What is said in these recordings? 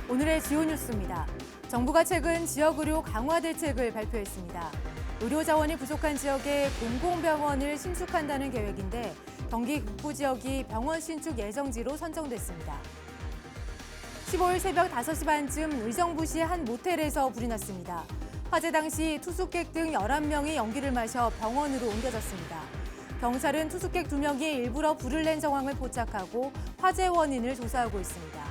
오늘의 주요 뉴스입니다. 정부가 최근 지역의료 강화 대책을 발표했습니다. 의료 자원이 부족한 지역에 공공병원을 신축한다는 계획인데 경기 북부 지역이 병원 신축 예정지로 선정됐습니다. 15일 새벽 5시 반쯤 의정부시의 한 모텔에서 불이 났습니다. 화재 당시 투숙객 등 11명이 연기를 마셔 병원으로 옮겨졌습니다. 경찰은 투숙객 2명이 일부러 불을 낸 정황을 포착하고 화재 원인을 조사하고 있습니다.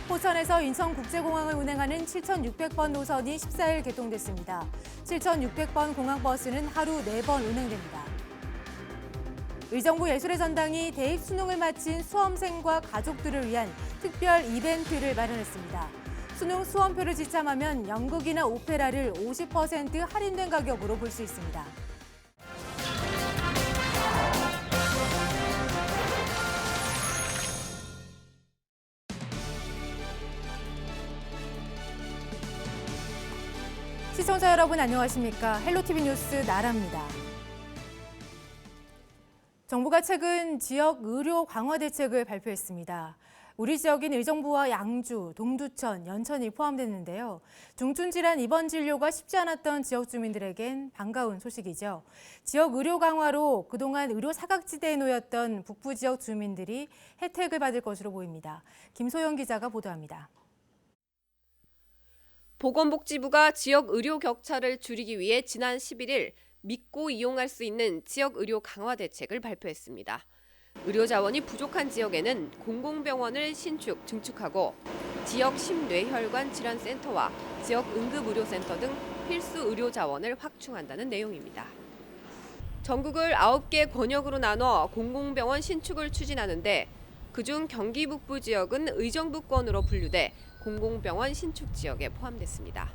포천에서 인천국제공항을 운행하는 7,600번 노선이 14일 개통됐습니다. 7,600번 공항버스는 하루 4번 운행됩니다. 의정부 예술의 전당이 대입 수능을 마친 수험생과 가족들을 위한 특별 이벤트를 마련했습니다. 수능 수험표를 지참하면 연극이나 오페라를 50% 할인된 가격으로 볼 수 있습니다. 시청자 여러분 안녕하십니까? 헬로티비 뉴스 나라입니다. 정부가 최근 지역 의료 강화 대책을 발표했습니다. 우리 지역인 의정부와 양주, 동두천, 연천이 포함됐는데요. 중증질환 입원 진료가 쉽지 않았던 지역 주민들에겐 반가운 소식이죠. 지역 의료 강화로 그동안 의료 사각지대에 놓였던 북부 지역 주민들이 혜택을 받을 것으로 보입니다. 김소영 기자가 보도합니다. 보건복지부가 지역 의료 격차를 줄이기 위해 지난 11일 믿고 이용할 수 있는 지역 의료 강화 대책을 발표했습니다. 의료 자원이 부족한 지역에는 공공병원을 신축, 증축하고 지역 심뇌혈관 질환센터와 지역 응급의료센터 등 필수 의료 자원을 확충한다는 내용입니다. 전국을 9개 권역으로 나눠 공공병원 신축을 추진하는데 그중 경기 북부 지역은 의정부권으로 분류돼 공공병원 신축 지역에 포함됐습니다.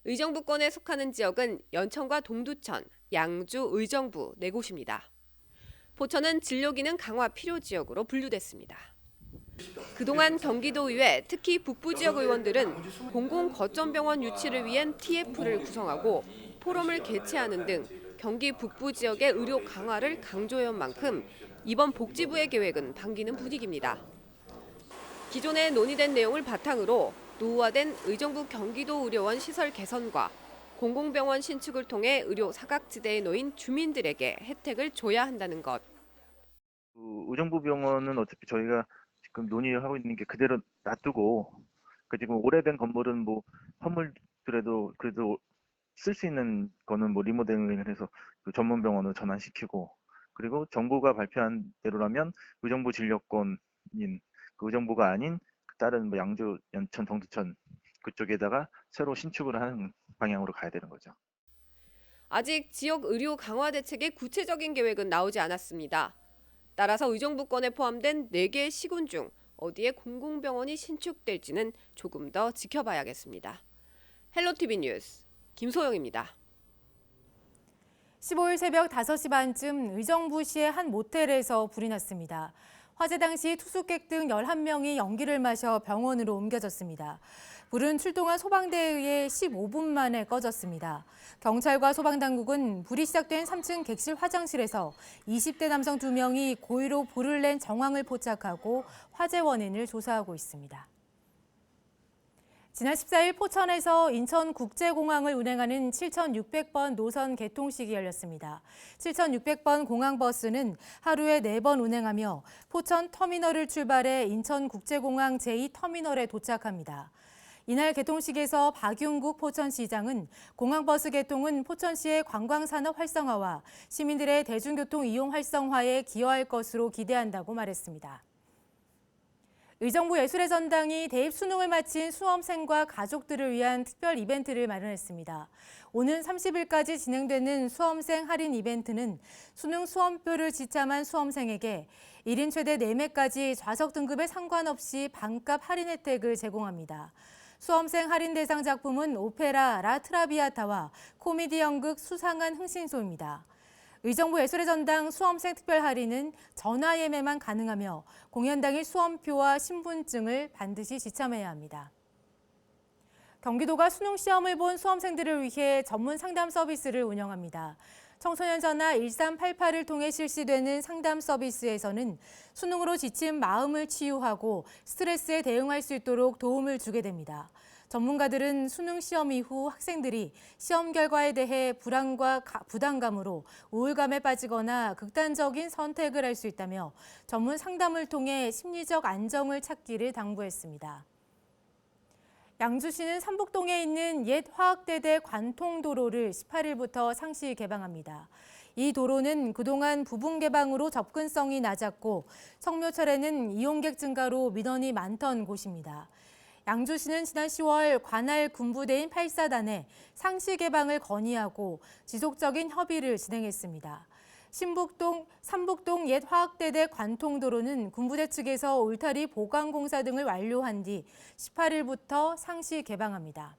의정부권에 속하는 지역은 연천과 동두천, 양주, 의정부 4곳입니다. 포천은 진료기능 강화 필요 지역으로 분류됐습니다. 그동안 경기도의회, 특히 북부 지역 의원들은 공공거점병원 유치를 위한 TF를 구성하고 포럼을 개최하는 등 경기 북부 지역의 의료 강화를 강조해온 만큼 이번 복지부의 계획은 반기는 분위기입니다. 기존에 논의된 내용을 바탕으로 노후화된 의정부 경기도 의료원 시설 개선과 공공병원 신축을 통해 의료 사각지대에 놓인 주민들에게 혜택을 줘야 한다는 것. 의정부 병원은 어차피 저희가 지금 논의하고 있는 게 그대로 놔두고 지금 오래된 건물은 뭐 건물들에도 그래도 쓸 수 있는 거는 뭐 리모델링을 해서 그 전문 병원으로 전환시키고 그리고 정부가 발표한 대로라면 의정부 진료권인 그 의정부가 아닌 다른 뭐 양주, 연천, 동두천 그쪽에다가 새로 신축을 하는 방향으로 가야 되는 거죠. 아직 지역 의료 강화 대책의 구체적인 계획은 나오지 않았습니다. 따라서 의정부권에 포함된 4개 시군 중 어디에 공공병원이 신축될지는 조금 더 지켜봐야겠습니다. 헬로티비 뉴스 김소영입니다. 15일 새벽 5시 반쯤 의정부시의 한 모텔에서 불이 났습니다. 화재 당시 투숙객 등 11명이 연기를 마셔 병원으로 옮겨졌습니다. 불은 출동한 소방대에 의해 15분 만에 꺼졌습니다. 경찰과 소방당국은 불이 시작된 3층 객실 화장실에서 20대 남성 2명이 고의로 불을 낸 정황을 포착하고 화재 원인을 조사하고 있습니다. 지난 14일 포천에서 인천국제공항을 운행하는 7,600번 노선 개통식이 열렸습니다. 7,600번 공항버스는 하루에 4번 운행하며 포천 터미널을 출발해 인천국제공항 제2터미널에 도착합니다. 이날 개통식에서 박윤국 포천시장은 공항버스 개통은 포천시의 관광산업 활성화와 시민들의 대중교통 이용 활성화에 기여할 것으로 기대한다고 말했습니다. 의정부 예술의 전당이 대입 수능을 마친 수험생과 가족들을 위한 특별 이벤트를 마련했습니다. 오는 30일까지 진행되는 수험생 할인 이벤트는 수능 수험표를 지참한 수험생에게 1인 최대 4매까지 좌석 등급에 상관없이 반값 할인 혜택을 제공합니다. 수험생 할인 대상 작품은 오페라 라트라비아타와 코미디 연극 수상한 흥신소입니다. 의정부 예술의 전당 수험생 특별 할인은 전화 예매만 가능하며 공연 당일 수험표와 신분증을 반드시 지참해야 합니다. 경기도가 수능 시험을 본 수험생들을 위해 전문 상담 서비스를 운영합니다. 청소년 전화 1388을 통해 실시되는 상담 서비스에서는 수능으로 지친 마음을 치유하고 스트레스에 대응할 수 있도록 도움을 주게 됩니다. 전문가들은 수능 시험 이후 학생들이 시험 결과에 대해 불안과 부담감으로 우울감에 빠지거나 극단적인 선택을 할 수 있다며 전문 상담을 통해 심리적 안정을 찾기를 당부했습니다. 양주시는 삼북동에 있는 옛 화학대대 관통도로를 18일부터 상시 개방합니다. 이 도로는 그동안 부분 개방으로 접근성이 낮았고 성묘철에는 이용객 증가로 민원이 많던 곳입니다. 양주시는 지난 10월 관할 군부대인 8사단에 상시 개방을 건의하고 지속적인 협의를 진행했습니다. 삼북동 옛 화학대대 관통도로는 군부대 측에서 울타리 보강 공사 등을 완료한 뒤 18일부터 상시 개방합니다.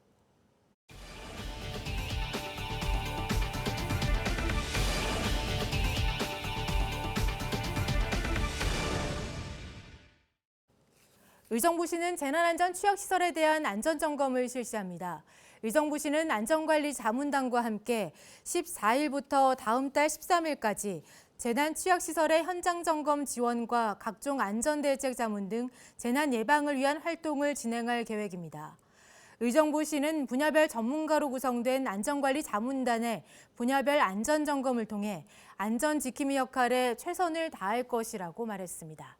의정부시는 재난안전 취약시설에 대한 안전점검을 실시합니다. 의정부시는 안전관리자문단과 함께 14일부터 다음 달 13일까지 재난취약시설의 현장점검 지원과 각종 안전대책 자문 등 재난 예방을 위한 활동을 진행할 계획입니다. 의정부시는 분야별 전문가로 구성된 안전관리자문단의 분야별 안전점검을 통해 안전지킴이 역할에 최선을 다할 것이라고 말했습니다.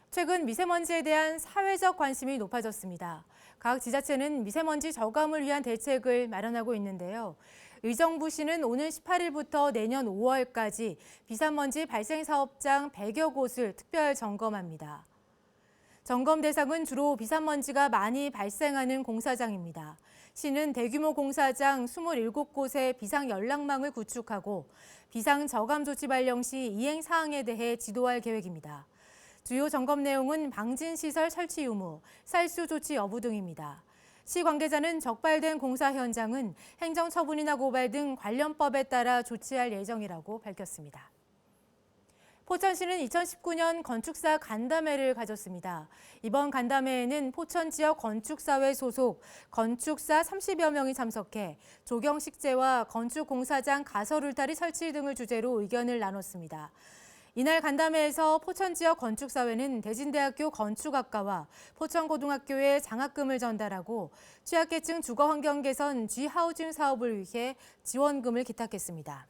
최근 미세먼지에 대한 사회적 관심이 높아졌습니다. 각 지자체는 미세먼지 저감을 위한 대책을 마련하고 있는데요. 의정부시는 오늘 18일부터 내년 5월까지 비산먼지 발생 사업장 100여 곳을 특별 점검합니다. 점검 대상은 주로 비산먼지가 많이 발생하는 공사장입니다. 시는 대규모 공사장 27곳의 비상 연락망을 구축하고 비상 저감 조치 발령 시 이행 사항에 대해 지도할 계획입니다. 주요 점검 내용은 방진시설 설치 유무, 살수 조치 여부 등입니다. 시 관계자는 적발된 공사 현장은 행정처분이나 고발 등 관련법에 따라 조치할 예정이라고 밝혔습니다. 포천시는 2019년 건축사 간담회를 가졌습니다. 이번 간담회에는 포천 지역 건축사회 소속 건축사 30여 명이 참석해 조경식재와 건축공사장 가설 울타리 설치 등을 주제로 의견을 나눴습니다. 이날 간담회에서 포천 지역 건축사회는 대진대학교 건축학과와 포천고등학교에 장학금을 전달하고 취약계층 주거환경 개선 G하우징 사업을 위해 지원금을 기탁했습니다.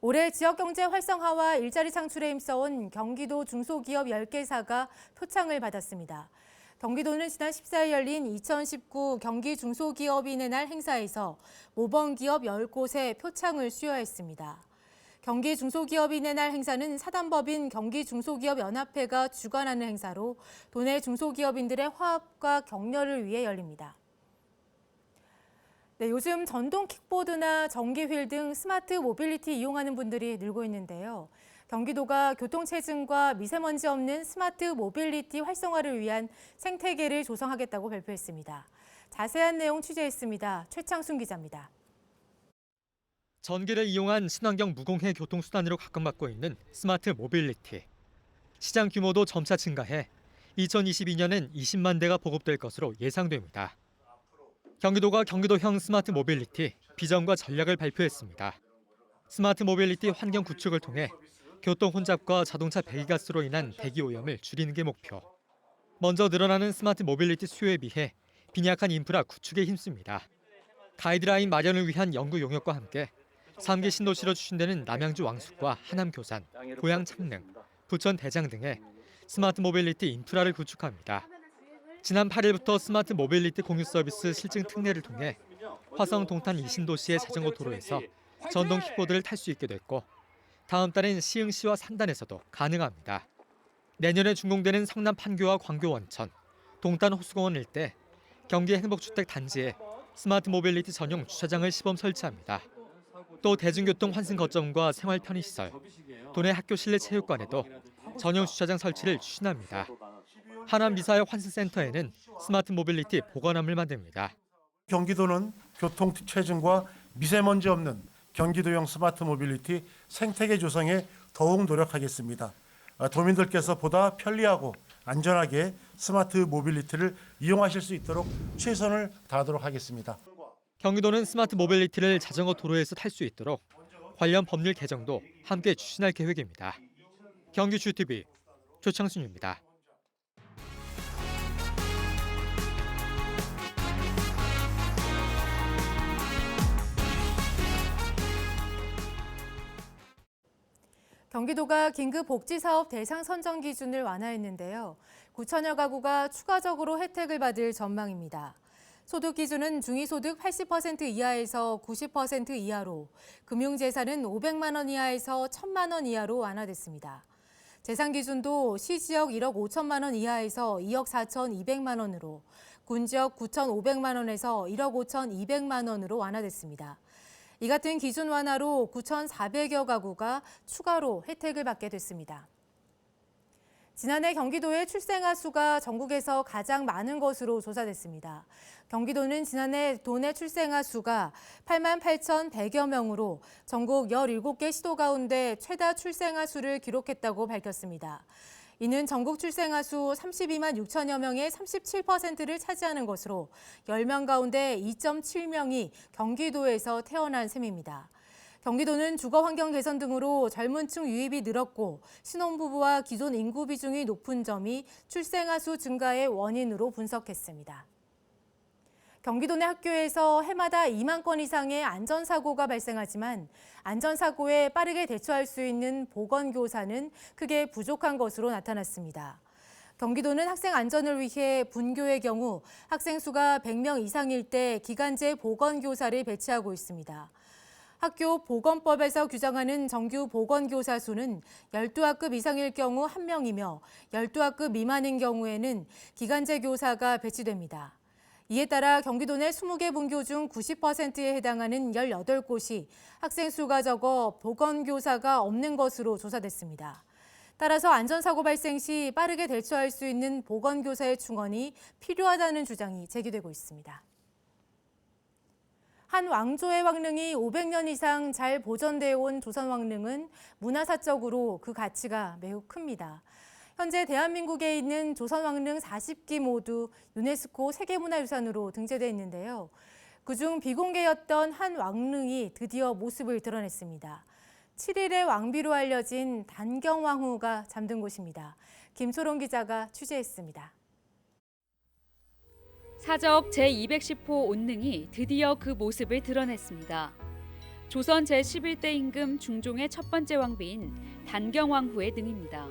올해 지역경제 활성화와 일자리 창출에 힘써온 경기도 중소기업 10개사가 표창을 받았습니다. 경기도는 지난 14일 열린 2019 경기 중소기업인의 날 행사에서 모범기업 10곳에 표창을 수여했습니다. 경기 중소기업인의 날 행사는 사단법인 경기중소기업연합회가 주관하는 행사로 도내 중소기업인들의 화합과 격려를 위해 열립니다. 네, 요즘 전동 킥보드나 전기휠 등 스마트 모빌리티 이용하는 분들이 늘고 있는데요. 경기도가 교통체증과 미세먼지 없는 스마트 모빌리티 활성화를 위한 생태계를 조성하겠다고 발표했습니다. 자세한 내용 취재했습니다. 최창순 기자입니다. 전기를 이용한 친환경 무공해 교통수단으로 각광받고 있는 스마트 모빌리티. 시장 규모도 점차 증가해 2022년엔 20만 대가 보급될 것으로 예상됩니다. 경기도가 경기도형 스마트 모빌리티 비전과 전략을 발표했습니다. 스마트 모빌리티 환경 구축을 통해 교통 혼잡과 자동차 배기가스로 인한 대기 오염을 줄이는 게 목표. 먼저 늘어나는 스마트 모빌리티 수요에 비해 빈약한 인프라 구축에 힘씁니다. 가이드라인 마련을 위한 연구 용역과 함께 3기 신도시로 추진되는 남양주 왕숙과 하남 교산, 고양 창릉, 부천 대장 등의 스마트 모빌리티 인프라를 구축합니다. 지난 8일부터 스마트 모빌리티 공유 서비스 실증 특례를 통해 화성 동탄 이신도시의 자전거 도로에서 전동 킥보드를 탈 수 있게 됐고 다음 달엔 시흥시와 산단에서도 가능합니다. 내년에 준공되는 성남 판교와 광교 원천, 동탄 호수공원 일대, 경기 행복주택 단지에 스마트 모빌리티 전용 주차장을 시범 설치합니다. 또 대중교통 환승 거점과 생활 편의시설, 도내 학교 실내 체육관에도 전용 주차장 설치를 추진합니다. 하남 미사의 환승센터에는 스마트 모빌리티 보관함을 만듭니다. 경기도는 교통 체증과 미세먼지 없는 경기도형 스마트 모빌리티 생태계 조성에 더욱 노력하겠습니다. 도민들께서 보다 편리하고 안전하게 스마트 모빌리티를 이용하실 수 있도록 최선을 다하도록 하겠습니다. 경기도는 스마트 모빌리티를 자전거 도로에서 탈 수 있도록 관련 법률 개정도 함께 추진할 계획입니다. 경기 GTV 조창순입니다. 경기도가 긴급복지사업 대상 선정 기준을 완화했는데요. 9천여 가구가 추가적으로 혜택을 받을 전망입니다. 소득 기준은 중위소득 80% 이하에서 90% 이하로, 금융재산은 500만 원 이하에서 1,000만 원 이하로 완화됐습니다. 재산 기준도 시지역 1억 5천만 원 이하에서 2억 4,200만 원으로, 군지역 9,500만 원에서 1억 5,200만 원으로 완화됐습니다. 이 같은 기준 완화로 9,400여 가구가 추가로 혜택을 받게 됐습니다. 지난해 경기도의 출생아 수가 전국에서 가장 많은 것으로 조사됐습니다. 경기도는 지난해 도내 출생아 수가 88,100여 명으로 전국 17개 시도 가운데 최다 출생아 수를 기록했다고 밝혔습니다. 이는 전국 출생아 수 32만 6천여 명의 37%를 차지하는 것으로 10명 가운데 2.7명이 경기도에서 태어난 셈입니다. 경기도는 주거 환경 개선 등으로 젊은 층 유입이 늘었고 신혼부부와 기존 인구 비중이 높은 점이 출생아 수 증가의 원인으로 분석했습니다. 경기도 내 학교에서 해마다 2만 건 이상의 안전사고가 발생하지만 안전사고에 빠르게 대처할 수 있는 보건교사는 크게 부족한 것으로 나타났습니다. 경기도는 학생 안전을 위해 분교의 경우 학생 수가 100명 이상일 때 기간제 보건교사를 배치하고 있습니다. 학교 보건법에서 규정하는 정규 보건교사 수는 12학급 이상일 경우 1명이며 12학급 미만인 경우에는 기간제 교사가 배치됩니다. 이에 따라 경기도 내 20개 분교 중 90%에 해당하는 18곳이 학생 수가 적어 보건교사가 없는 것으로 조사됐습니다. 따라서 안전사고 발생 시 빠르게 대처할 수 있는 보건교사의 충원이 필요하다는 주장이 제기되고 있습니다. 한 왕조의 왕릉이 500년 이상 잘 보존되어 온 조선 왕릉은 문화사적으로 그 가치가 매우 큽니다. 현재 대한민국에 있는 조선 왕릉 40기 모두 유네스코 세계문화유산으로 등재되어 있는데요. 그중 비공개였던 한 왕릉이 드디어 모습을 드러냈습니다. 7일의 왕비로 알려진 단경왕후가 잠든 곳입니다. 김초롱 기자가 취재했습니다. 사적 제210호 온능이 드디어 그 모습을 드러냈습니다. 조선 제11대 임금 중종의 첫 번째 왕비인 단경왕후의 능입니다.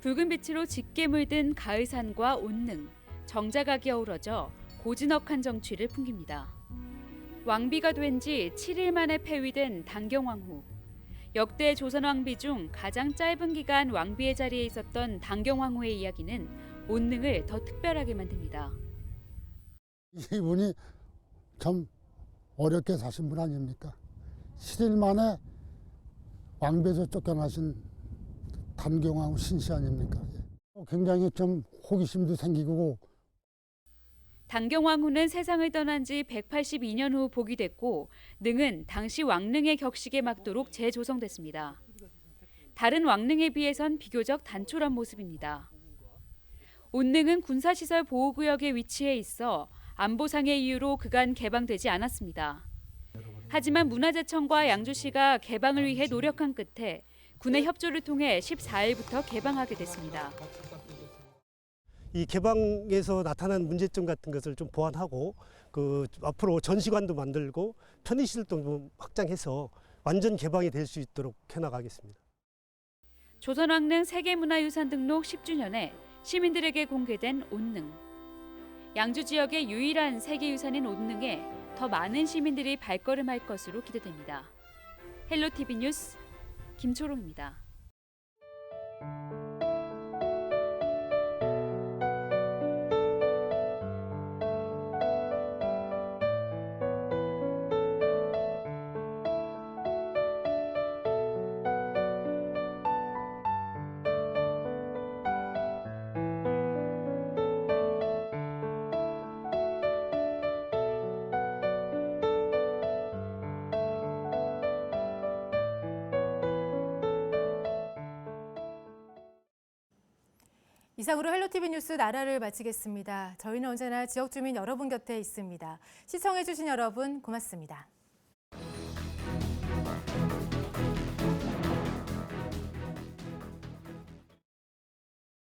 붉은 빛으로 짙게 물든 가을산과 온능, 정자각이 어우러져 고즈넉한 정취를 풍깁니다. 왕비가 된 지 7일 만에 폐위된 단경왕후. 역대 조선 왕비 중 가장 짧은 기간 왕비의 자리에 있었던 단경왕후의 이야기는 온능을 더 특별하게 만듭니다. 이분이 참 어렵게 사신 분 아닙니까? 7일 만에 왕비에서 쫓겨나신 단경왕후 신씨 아닙니까? 굉장히 좀 호기심도 생기고. 단경왕후는 세상을 떠난 지 182년 후 복이 됐고 능은 당시 왕릉의 격식에 맞도록 재조성됐습니다. 다른 왕릉에 비해선 비교적 단촐한 모습입니다. 온능은 군사시설 보호구역에 위치해 있어 안보상의 이유로 그간 개방되지 않았습니다. 하지만 문화재청과 양주시가 개방을 위해 노력한 끝에 군의 협조를 통해 14일부터 개방하게 됐습니다. 이 개방에서 나타난 문제점 같은 것을 좀 보완하고 앞으로 전시관도 만들고 편의시설도 좀 확장해서 완전 개방이 될 수 있도록 해나가겠습니다. 조선왕릉 세계문화유산 등록 10주년에 시민들에게 공개된 온능. 양주 지역의 유일한 세계유산인 온능에 더 많은 시민들이 발걸음할 것으로 기대됩니다. 헬로티비 뉴스 김초롱입니다. 이상으로 헬로티비 뉴스 나라를 마치겠습니다. 저희는 언제나 지역 주민 여러분 곁에 있습니다. 시청해주신 여러분 고맙습니다.